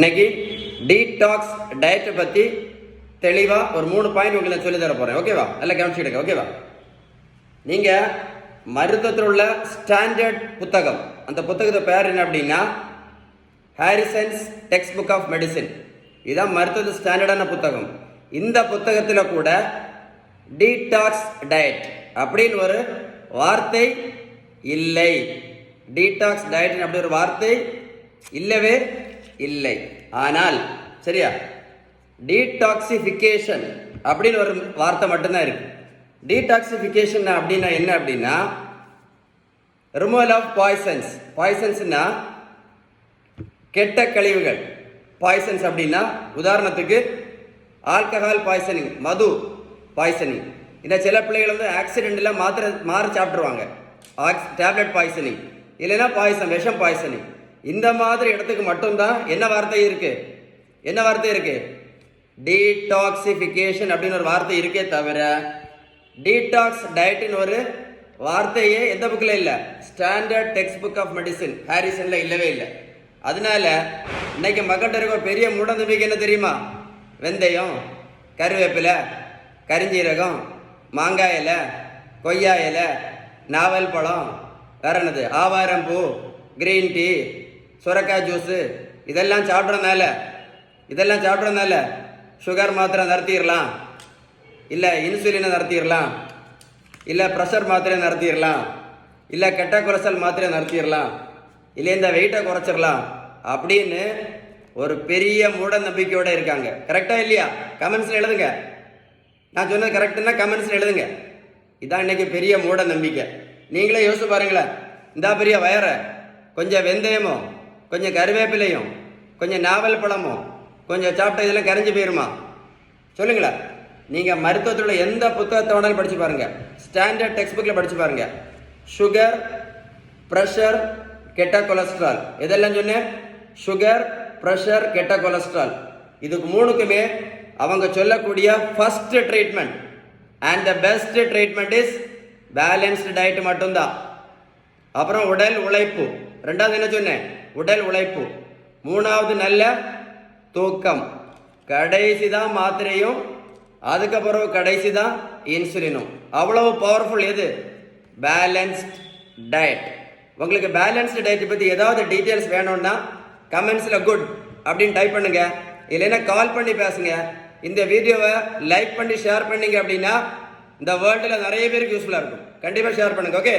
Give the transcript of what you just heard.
இன்னைக்கு டீடாக்ஸ் டயட்டை பற்றி தெளிவாக ஒரு 3 பாயிண்ட் உங்களுக்கு சொல்லி தர போகிறேன். ஓகேவா? எல்லாம் கவனிச்சுக்கிடுங்க. ஓகேவா? நீங்கள் மருத்துவத்தில் உள்ள ஸ்டாண்டர்ட் புத்தகம், அந்த புத்தகத்தை பேர் என்ன அப்படின்னா Harrison's text book of medicine. இதுதான் மருத்துவ ஸ்டாண்டர்டான புத்தகம். இந்த புத்தகத்தில் கூட டீடாக்ஸ் டயட் அப்படின்னு ஒரு வார்த்தை இல்லை. டீடாக்ஸ் டயட் அப்படி ஒரு வார்த்தை இல்லவே இல்லை. ஆனால் சரியா, டீடாக்சிஃபிகேஷன் அப்படின்னு ஒரு வார்த்தை மட்டும்தான் இருக்கு. டீடாக்சிஃபிகேஷன் அப்படின்னா என்ன அப்படின்னா ரிமூவல் ஆஃப் பாய்சன்ஸ். பாய்சன்ஸ்னா கெட்ட கழிவுகள். பாய்சன்ஸ் அப்படின்னா உதாரணத்துக்கு ஆல்கஹால் பாய்சனிங், மது பாய்சனிங். இந்த சில பிள்ளைகள் வந்து ஆக்சிடென்ட்ல மாற சாப்பிட்ருவாங்க, டேப்லெட் பாய்சனிங், இல்லைன்னா பாய்சன், விஷம் பாய்சனிங். இந்த மாதிரி இடத்துக்கு மட்டும்தான் என்ன வார்த்தை இருக்கு, என்ன வார்த்தை இருக்கு, டீடாக்சிஃபிகேஷன் அப்படின்னு ஒரு வார்த்தை இருக்கே தவிர டீடாக்ஸ் டயட்னு ஒரு வார்த்தையே எந்த புக்கில் இல்லை. Standard text book of medicine ஹாரிசன்ல இல்லவே இல்லை. அதனால இன்னைக்கு மக்கள்கிட்ட இருக்க ஒரு பெரிய மூட நம்பிக்கை என்ன தெரியுமா? வெந்தயம், கருவேப்பிலை, கரிஞ்சீரகம், மாங்காய் இலை, கொய்யா இலை, நாவல் பழம், வேற என்னது, ஆவாரம் பூ, கிரீன் டீ, சுரக்காய் ஜூஸு, இதெல்லாம் சாப்பிட்றதுனால சுகர் மாத்திரை நிறுத்திடலாம், இல்லை இன்சுலினை நிறுத்திடலாம், இல்லை ப்ரெஷர் மாத்திரை நிறுத்திடலாம், இல்லை கெட்ட கொலஸ்ட்ரால் மாத்திரை நிறுத்திடலாம், இல்லை இந்த வெயிட்டை குறைச்சிடலாம் அப்படின்னு ஒரு பெரிய மூட நம்பிக்கையோடு இருக்காங்க. கரெக்டா இல்லையா? கமெண்ட்ஸில் எழுதுங்க. நான் சொன்னது கரெக்டுன்னா கமெண்ட்ஸில் எழுதுங்க. இதான் இன்னைக்கு பெரிய மூட நம்பிக்கை. நீங்களே யோசிச்சு பாருங்களேன். இந்த பெரிய வயரை கொஞ்சம் வெந்தயமும் கொஞ்சம் கருவேப்பிலையும் கொஞ்சம் நாவல் பழமும் கொஞ்சம் சாப்பிட்ட இதெல்லாம் கரைஞ்சி போயிருமா? சொல்லுங்களேன். நீங்கள் மருத்துவத்தில் எந்த புத்தகத்தை வேணாலும் படித்து பாருங்கள், ஸ்டாண்டர்ட் டெக்ஸ்ட் புக்கில் படித்து பாருங்கள். சுகர், ப்ரெஷர், கெட்ட கொலஸ்ட்ரால், இதெல்லாம் சொன்னேன். சுகர், ப்ரெஷர், கெட்ட கொலஸ்ட்ரால், இதுக்கு மூணுக்குமே அவங்க சொல்லக்கூடிய first treatment and the best treatment is balanced diet மட்டும்தான். அப்புறம் உடல் உழைப்பு, ரெண்டாவது என்ன சொன்னேன், உடல் உழைப்பு. மூணாவது நல்ல தூக்கம். கடைசி தான் மாத்திரையும், அதுக்கப்புறம் கடைசி தான் இன்சுலினும். அவ்வளவு பவர்ஃபுல் எது? Balanced diet. உங்களுக்கு பேலன்ஸ்டு டயட் பற்றி ஏதாவது டீட்டெயில்ஸ் வேணும்னா கமெண்ட்ஸில் குட் அப்படின்னு டைப் பண்ணுங்க, இல்லைன்னா கால் பண்ணி பேசுங்க. இந்த வீடியோவை லைக் பண்ணி ஷேர் பண்ணீங்க அப்படின்னா இந்த வேர்ல்டில் நிறைய பேருக்கு யூஸ்ஃபுல்லாக இருக்கும். கண்டிப்பாக ஷேர் பண்ணுங்க. ஓகே.